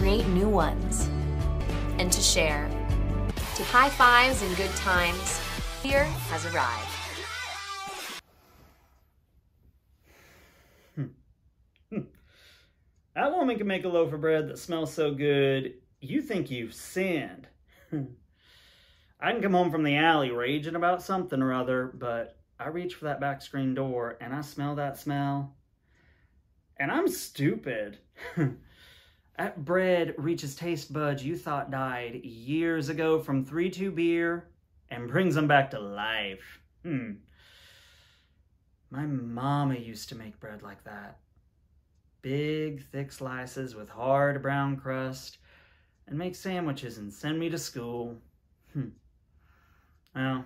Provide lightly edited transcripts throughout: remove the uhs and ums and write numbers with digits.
create new ones, and to share. To high fives and good times, here has arrived. That woman can make a loaf of bread that smells so good, you think you've sinned. I can come home from the alley raging about something or other, but I reach for that back screen door and I smell that smell. And I'm stupid. That bread reaches taste buds you thought died years ago from 3-2 beer and brings them back to life. My mama used to make bread like that. Big, thick slices with hard brown crust, and make sandwiches and send me to school. Well,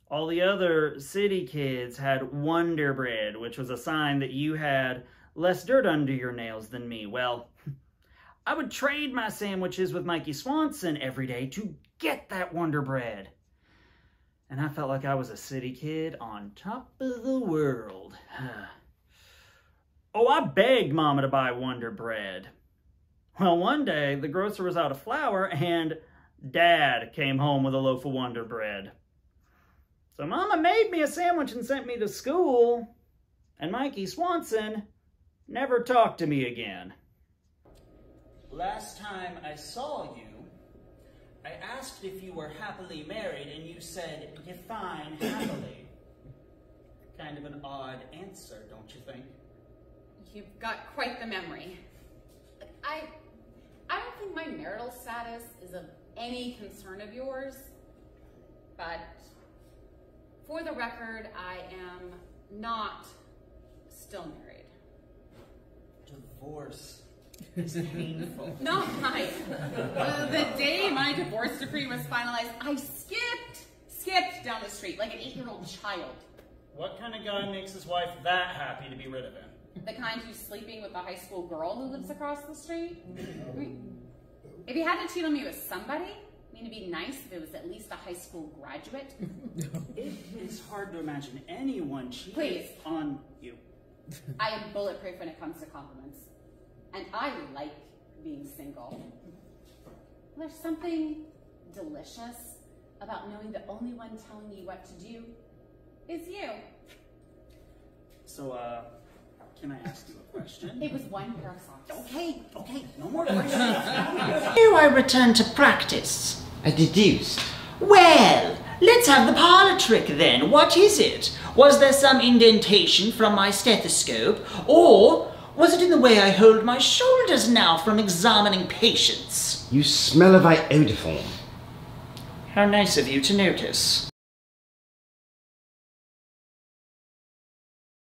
all the other city kids had Wonder Bread, which was a sign that you had less dirt under your nails than me. Well, I would trade my sandwiches with Mikey Swanson every day to get that Wonder Bread. And I felt like I was a city kid on top of the world. Oh, I begged Mama to buy Wonder Bread. Well, one day, the grocer was out of flour, and Dad came home with a loaf of Wonder Bread. So Mama made me a sandwich and sent me to school, and Mikey Swanson never talked to me again. Last time I saw you, I asked if you were happily married, and you said, define happily. Kind of an odd answer, don't you think? You've got quite the memory. I don't think my marital status is of any concern of yours, but for the record, I am not still married. Divorce is painful. Not mine. The day my divorce decree was finalized, I skipped down the street like an 8-year-old child. What kind of guy makes his wife that happy to be rid of him? The kind who's sleeping with the high school girl who lives across the street? If you had to cheat on me with somebody, I mean, it'd be nice if it was at least a high school graduate. It is hard to imagine anyone cheating on you. I am bulletproof when it comes to compliments. And I like being single. There's something delicious about knowing the only one telling you what to do is you. So, can I ask you a question? It was one pair of socks. Okay, no more questions. Here I return to practice. I deduced. Well, let's have the parlor trick then. What is it? Was there some indentation from my stethoscope, or was it in the way I hold my shoulders now from examining patients? You smell of iodoform. How nice of you to notice.